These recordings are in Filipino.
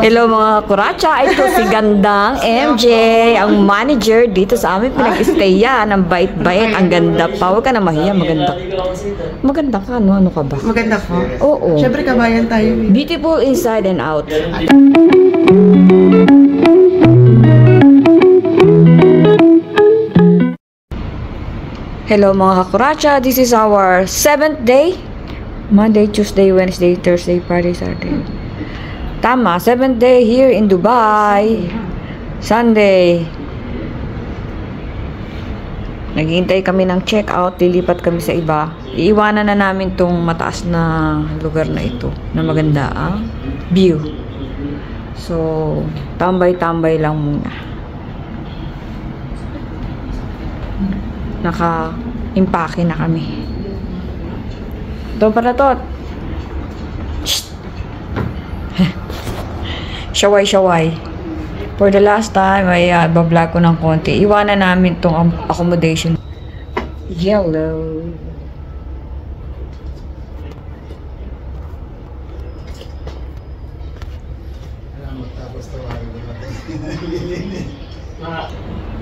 Hello mga kuracha, ito si Gandang MJ, ang manager dito sa amin pinag-stayan. Ang bait-bait, ang ganda pa. Huwag ka na mahiya, maganda. Maganda ka, no? Ano ka ba? Maganda po? Oo. Siyempre kabayan tayo. Beautiful inside and out. Hello mga kakuracha, this is our 7th day. Monday, Tuesday, Wednesday, Thursday, Friday, Saturday. Tama, 7th day here in Dubai. Sunday. Naghihintay kami ng check-out, lilipat kami sa iba. Iiwanan na namin tong mataas na lugar na ito, na maganda ang view. So, tambay-tambay lang muna. Naka-impake na kami. Ito para to. Shaway-shaway. For the last time, ay bablog ko ng konti. Iwanan namin tong accommodation. Yellow.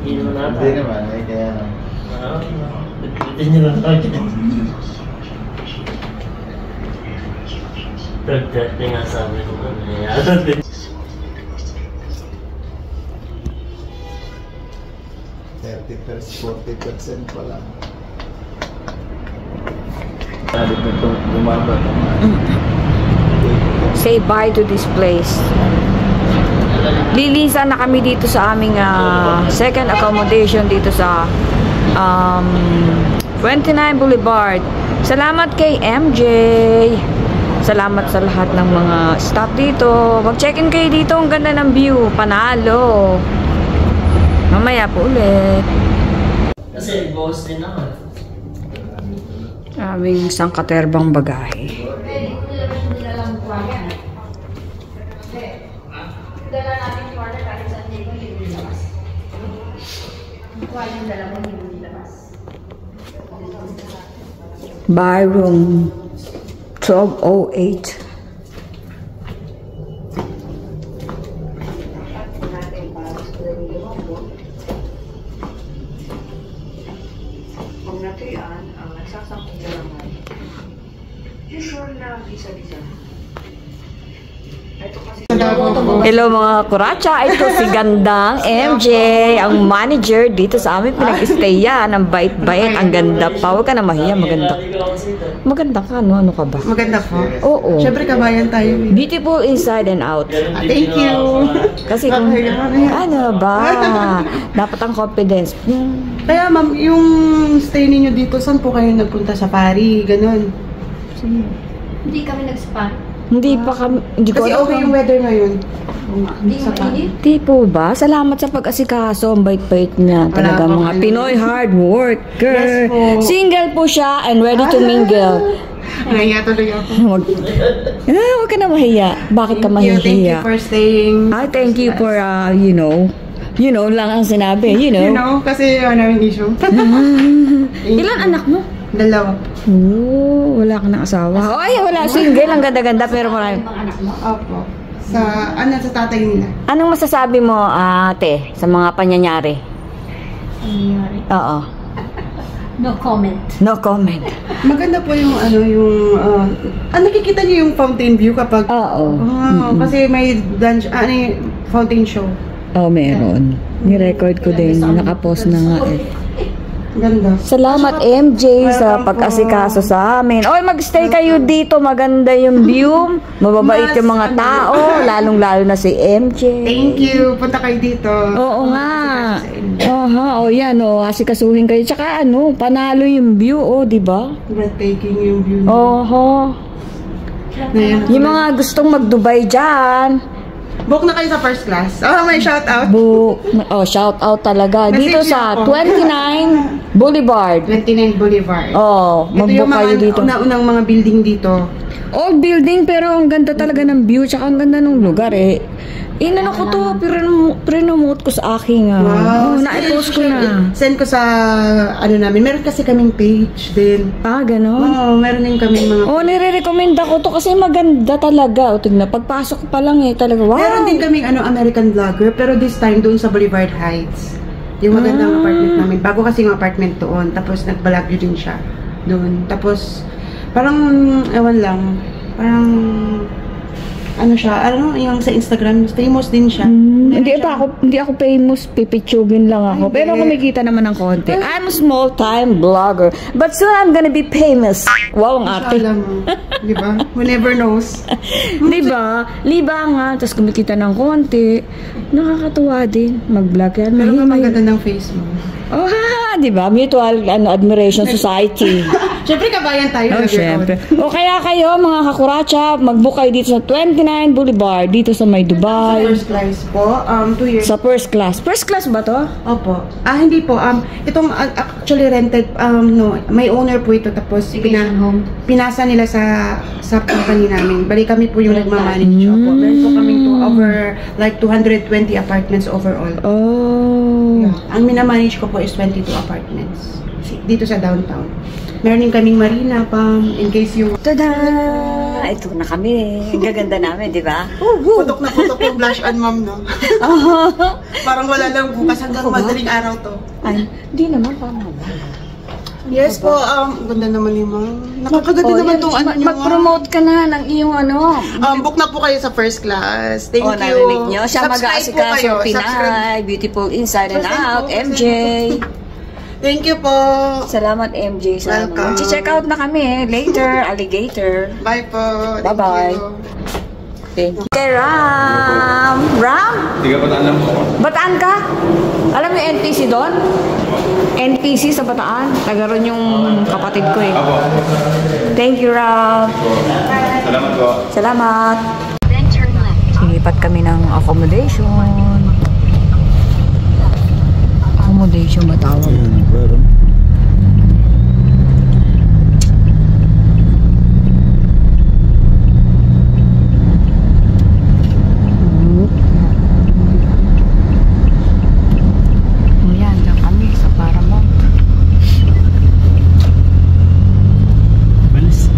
Hindi naman nata. Hindi naman, ay kaya lang. Nagkita niyo lang ako. Dagdag nga sabi ko na nangyayari. 40% pa lang. Sabi ko ito, bumaba naman. Say bye to this place. Lilisan na kami dito sa aming second accommodation dito sa 29 Boulevard. Salamat kay MJ. Salamat sa lahat ng mga staff dito. Mag-check-in kayo dito. Ang ganda ng view. Panalo. Mamaya po ulit. Kasi boss din ako. Aming sangkaterbang bagahe. By room 1208. Hello mga kuracha, ito si Gandang MJ, ang manager dito sa amin pinag-stayan. Ang bait-bait, ang ganda pa. Huwag ka na mahiya, maganda. Maganda ka, no? Ano ka ba? Maganda po? Oo. Siyempre kabayan tayo. Beautiful inside and out. Thank you. Kasi kung, ano ba? Dapat ang confidence. Kaya ma'am, yung stay ninyo dito, saan po kayo nagpunta? Sa Paris, ganun? Hindi kami nag-spa. Hindi pa kami, hindi ko Kasi alam. okay yung weather ngayon. Hindi mo mainit. Di po ba? Salamat sa pag-asikaso. Ang bait-bait niya. Talaga Wala mga po. Pinoy hard worker. Yes po. Single po siya and ready to mingle. Nahiya tuloy ako. Huwag ka na mahiya. Bakit ka mahihiya? Thank you for staying. I thank you for, you know lang ang sinabi, you know. You know, kasi namin issue. Ilan anak mo? 2. Oo, wala ka ng asawa. Oh, ay, wala. Single, ang ganda-ganda, pero marami. Ang anak mo. Opo. Sa tatay nila. Anong masasabi mo, ate, sa mga panyanyari? Nangyari. Oo. No comment. No comment. Maganda po yung nakikita niyo yung fountain view kapag Oo. kasi may dance fountain show. Oh, meron. Ni-record ko din. Nakapost na nga eh. Ganda. Salamat MJ sa pag-asikaso sa amin. Oy, mag-stay kayo dito. Maganda yung view. Mababait yung mga tao. Lalong-lalo na si MJ. Thank you. Punta kayo dito. Oo nga. Aha, o yan o. Asikasuhin kayo. Tsaka ano, panalo yung view o, di ba? Breathtaking yung view. Oho. Yung mga gustong mag-Dubai dyan. Book na kayo sa first class. Oh, may shout out. Shout out talaga. Message Dito sa niyo ako. 29 Boulevard. 29 Boulevard. Oh, Ito yung mag-book kayo mga dito. una-unang mga building dito. Old building pero ang ganda talaga ng view tsaka ang ganda ng lugar eh. Inano ko to, prinomote ko sa aking na-post ko na. Send ko sa namin. Meron kasi kaming page din. Ah, gano'n? Oo, meron din kaming mga... nire-recommend ako to kasi maganda talaga. O, tignan, pagpasok ko pa lang eh, talaga, wow! Meron din kaming American vlogger, pero this time doon sa Boulevard Heights. Yung magandang apartment namin. Bago kasi yung apartment doon. Tapos nagbalagyo din siya doon. Tapos, parang, ewan lang, parang... yung sa Instagram, famous din siya. Hindi ako famous, pipitsugin lang ako. Hindi. Pero kumikita naman ng konti. I'm a small-time vlogger. But soon I'm gonna be famous. Wow, ang ate. Alam mo, di ba? Who never knows. Diba? Libangan, tapos kumikita ng konti. Nakakatuwa din. Mag-vlog yan. Pero Mahimay. maganda ng face mo. Oh, ha, diba? Mutual Admiration Society. Siyempre, kabayan tayo. Oh, syempre. O kaya kayo, mga kakuracha, mag-book kayo dito sa 29 Boulevard, dito sa may Dubai. First class po, 2 years. Sa first class. First class ba to? Opo. Hindi po. Itong actually rented, may owner po ito. Tapos, pinasa nila sa company namin. Bali kami po yung nagmamanage. Opo. Meron po kami over like 220 apartments overall. Oh. Yeah. Ang minamanage ko po is 22 apartments. Dito sa downtown. Meron din kaming marina in case yung... Tada! Ito na kami. Ang gaganda namin, di ba? Putok na putok yung blush on, ma'am, no? Parang wala lang bukas hanggang madaling araw to. Ay, di naman. Parang Yes po, ganda naman ni ma'am. Nakakaganda naman tong nyo, mag-promote ka na ng iyong book na po kayo sa first class. Thank you. Narinig nyo. Siya Subscribe po kayo. mag-aasikaso Pinay. Beautiful inside and out. MJ. Thank you po. Salamat, MJ. Welcome. Check out na kami later. Alligator. Bye po. Bye-bye. Thank you. Okay, Ram. Ram? Hindi ka Bataan lang po. Bataan ka? Alam mo yung NTC doon? NTC sa Bataan. Taga ron yung kapatid ko eh. Apo. Thank you, Ram. Salamat po. Salamat. Silipat kami ng accommodation. Accommodation matawag. Ayan, dyan kami sa Paramount. Balis.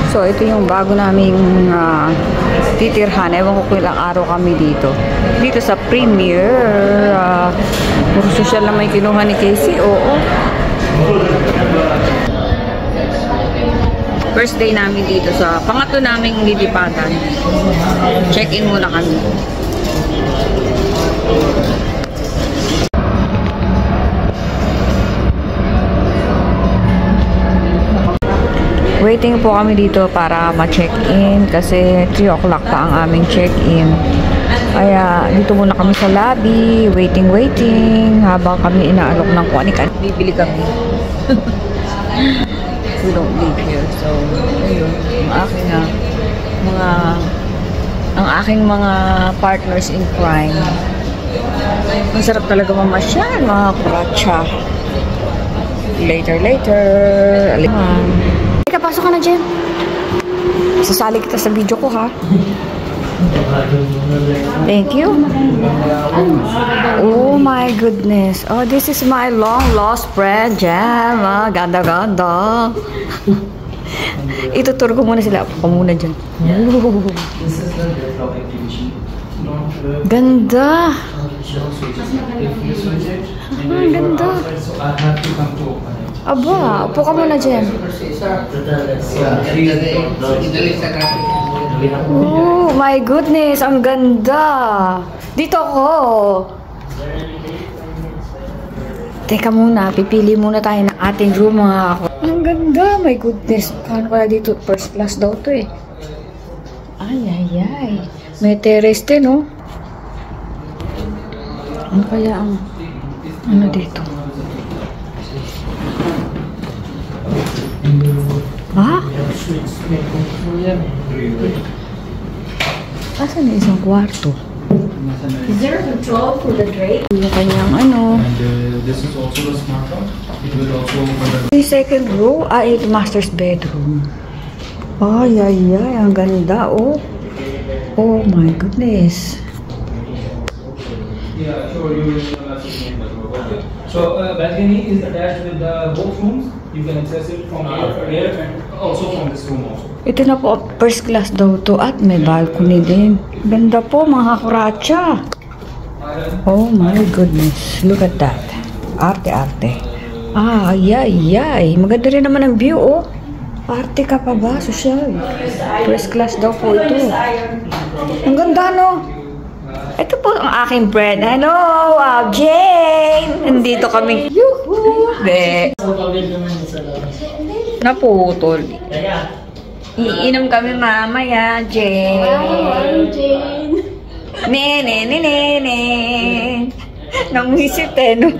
So, ito yung bago naming titirhan. Ewan ko kung ilang araw kami dito. Dito sa Premier. Puro social na may kinuha ni Casey. Oo. First day namin dito sa pangatlo naming lilipatan. Check-in muna kami. Waiting po kami dito para ma-check-in kasi 3 o'clock pa ang aming check-in. Kaya dito muna kami sa lobby, waiting habang kami inaalok ng kung ano. Bibili kami. We don't live here. So, ayun, ang aking mga partners in crime. Ang sarap talaga mamasyal, mga kuracha. Later. Teka, pasok ka na dyan. Sasali kita sa video ko, ha? Thank you. Oh my goodness. Oh, this is my long lost friend, Jam. Ganda. Ituturo ko muna sila. Ako muna dyan. Oh. Ganda. Ganda. Aba, upo ka muna dyan. Oh my goodness, ang ganda. Dito ako. Teka muna, pipili muna tayo ng ating room, mga ako. Ang ganda, my goodness. Paano kaya dito? First class daw to eh. Ay. May terrace din, no? Ano kaya ang dito? Ha? Asan na isang kwarto? Is there a control for the drape? Yung kanyang ano. And this is also the smart lock. It will also open Yung second row, ito master's bedroom. Ay, ang ganda, oh. Oh my goodness. Yeah, sure. You will okay. So balcony is attached with the both rooms. You can access it from here and also from this room also. Ito na po, first class daw to at may balcony din. Ganda po mga kuratsa. Oh my goodness. Look at that. Arte-arte. Ay. Maganda rin naman ang view, oh. Arte ka pa ba? Social. First class daw po ito. Ang ganda, no? Ito po ang aking friend. Hello, Jane! Nandito kami. Yuhu! So, pabili naman yung sa labas. Naputol. Kaya, Iinom kami mamaya, Jane. Wow, Jane. Nene. Nangisit eh, no?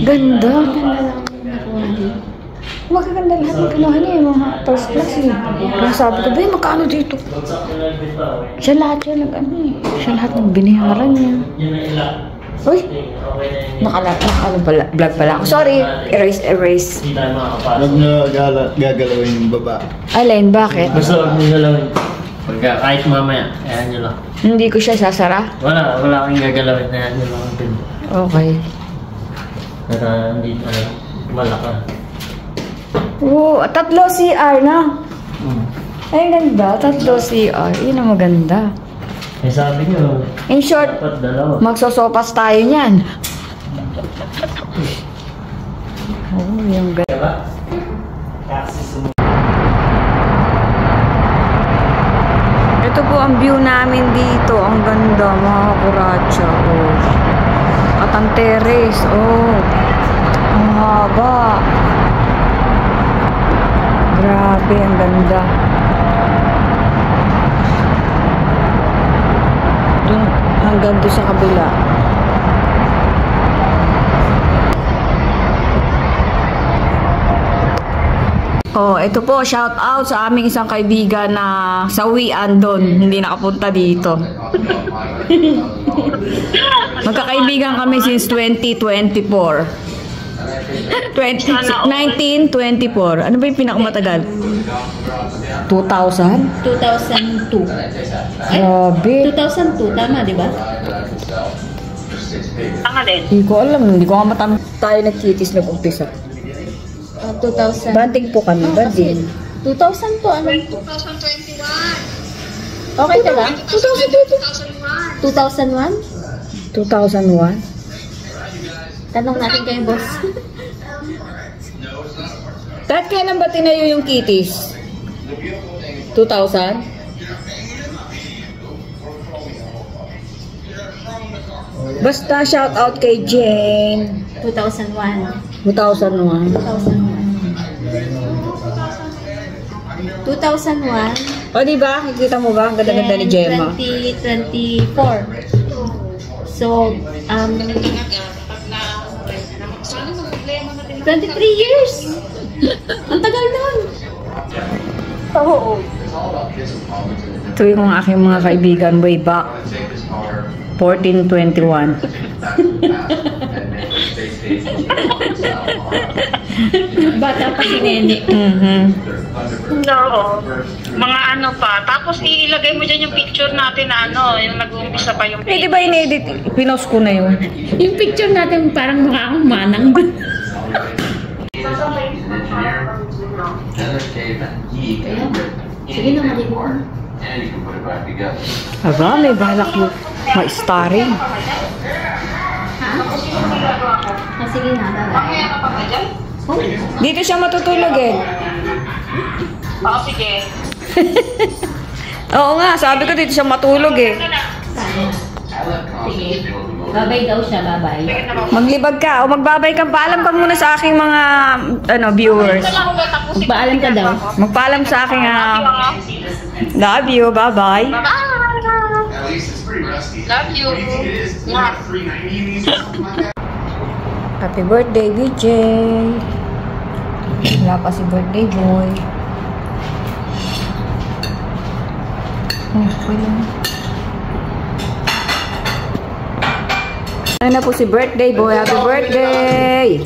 Ganda. Magaganda lahat ng kinuha niya, yung mga first class eh. Kaya sabi ko, ba, magkano dito? bagsak na lang dito. Siya lahat yan nag-ano eh. Siya lahat ng biniharan niya. Yun na ilan. Uy! Okay na yun. Vlog pala ako. Sorry. Erase. Hindi tayo makakapasok. Huwag nyo gagalawin yung baba. Alin, bakit? Basta huwag nyo galawin. Pagka kahit mamaya, ayan nyo lang. Hindi ko siya sasara? Wala kang gagalawin. Ayan nyo lang ang pin. Okay. Pero hindi malaka. Oo, tatlo CR na. Ay, ganda. Tatlo CR. Yun ang maganda. Eh sabi nyo, In short, dapat dalawa. magsosopas tayo niyan. Oh, yung ganda. Diba? Taxi sumunod. Ito po ang view namin dito. Ang ganda, mga kuratsa. Oh. At ang terrace. Oh. Ang haba. Grabe, ang ganda. Dun, hanggang doon sa kabila. Oh, ito po, shout out sa aming isang kaibigan na sawian doon, hindi nakapunta dito. Magkakaibigan kami since 2024. 1924. Ano ba yung pinakamatagal? 2000? 2002. Grabe. 2002, tama, di ba? Hindi ko alam. Hindi ko nga matanda. Tayo nagkitis nag-umpisa. 2000. Banding po kami. Banding. 2000 to, ano? 2021. Okay ka lang? 2001. 2001? 2001? Tanong natin kay boss. Kahit kailan ba tinayo yung kitis? 2000? Basta shout out kay Jane. 2001. 2001. 2001. O diba? Kikita mo ba? Ang ganda-ganda ni Gemma. 2024. So, 23 years! Ang tagal nun! Oo. Ito yung aking mga kaibigan way back. 1421. Bata pa si Nene. Oo. Mga ano pa. Tapos ilagay mo dyan yung picture natin na ano, yung nag-uumpisa pa yung Eh, di ba in-edit? Pinost ko na yun. Yung picture natin parang mukha akong manang doon. Sige na, mali ko. Aba, may balak mo. Ma-starring. Ha? Sige na, bye-bye. Dito siya matutulog eh. Oo, sige. Oo nga, sabi ko dito siya matulog eh. Sige. Bye-bye daw siya, bye-bye. Maglibag ka o magbabay ka. Paalam ka muna sa aking mga viewers. Magpaalam ka daw. Magpaalam sa aking love you. Bye-bye. Love you. Happy birthday, BJ. Wala pa si birthday boy. Okay lang. Ayun na po si birthday boy. Happy birthday!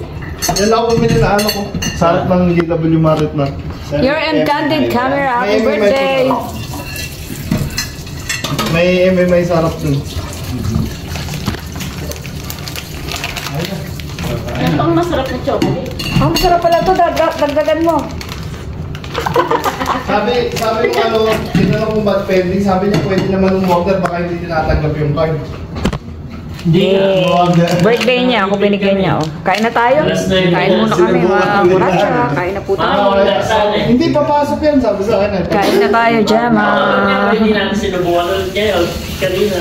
Yan lang ako bumili na ano ko. Sarap ng GW Marit na. Your enchanted camera. Happy birthday! May sarap dun. Yan pang masarap na chocolate. Ang sarap pala to. Dagdagan mo. Sabi nung ano, tinanong kung ba't pending, sabi niya pwede naman umorder, baka hindi tinatanggap yung card. Hindi nga. Birthday niya. Ako binigyan niya. Oh. Kain na tayo. Kain muna kami mga kuracha. Kain na po tayo. Wala sana eh. Hindi papasok yan, sabi sa akin. Kain na tayo, Gemma. Hindi natin sinubukan ulit ngayon. Kanina.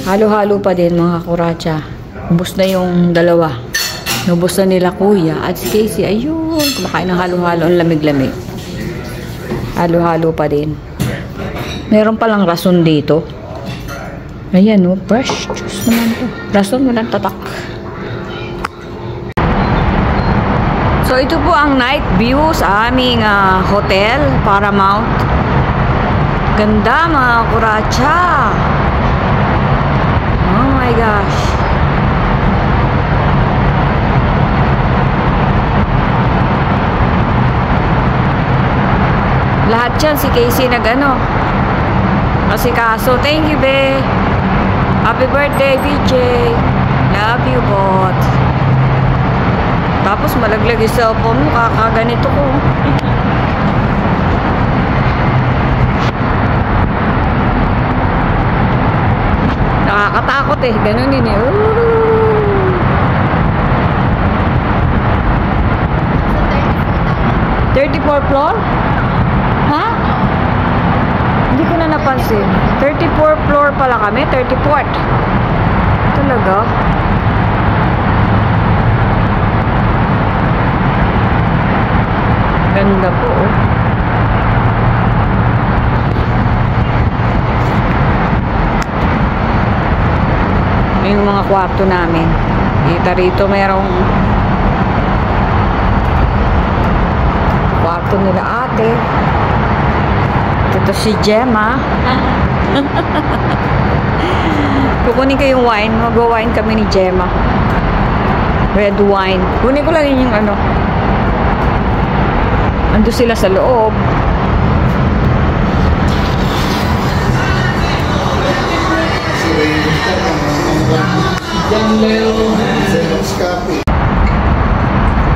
Halo-halo pa din mga kuracha. Ubus na yung dalawa. Nubos na nila kuya. At si Casey, ayun. Kumakain ng halo-halo. Ang lamig-lamig. Halo-halo pa din. Meron palang rason dito. Ayan o. Fresh juice naman to. Rason, walang tatak. So ito po ang night view sa aming hotel, Paramount. Ganda mga kuracha. Oh my gosh. Lahat yan si Casey nag-ano. Kasi kaso, thank you be. Happy birthday BJ. Love you bot. Tapos malaglag yung cellphone mo, kakaganito ko. Nakakatakot eh, ganun din eh. Ooh. So, 34th floor? Ha? Hindi ko na napansin. 34th floor pala kami, 34th. Talaga? Ganda po oh. Yung mga kwarto namin. Kita rito merong kwarto nila ate. Ito si Gemma. Kukunin ko yung wine. Mag-wine kami ni Gemma. Red wine. Kunin ko lang yung ano. Ando sila sa loob.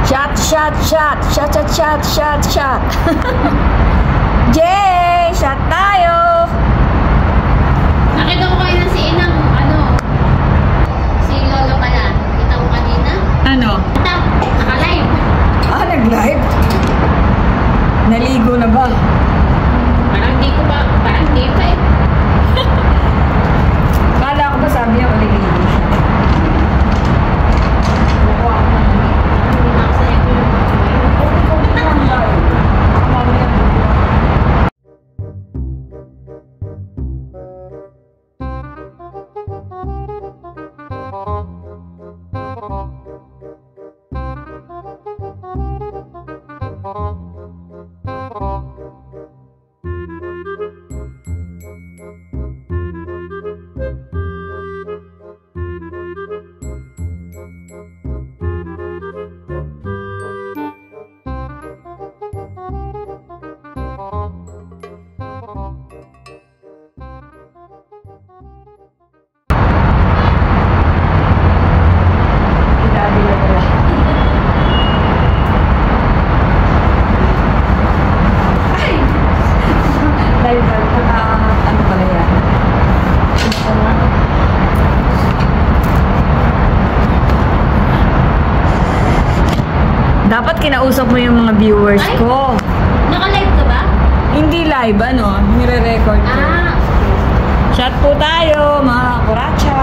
Shot, shot, shot. Shot, shot, shot, shot, shot. Jay! Shot tayo! nakita ko kayo ng si Inang, si Lolo pala. Kita ko kanina. Ano? Naka-live. Ah, nag-live? Naligo na ba? Parang di pa eh. Kala ko ba sabi niya maliligo siya? Hindi makasaya ko yung ano pala yan? Dapat kinausap mo yung mga viewers Ay! ko. Naka-live ka ba? Hindi live, nire-record ko. Ah, Shot po tayo, mga kuracha.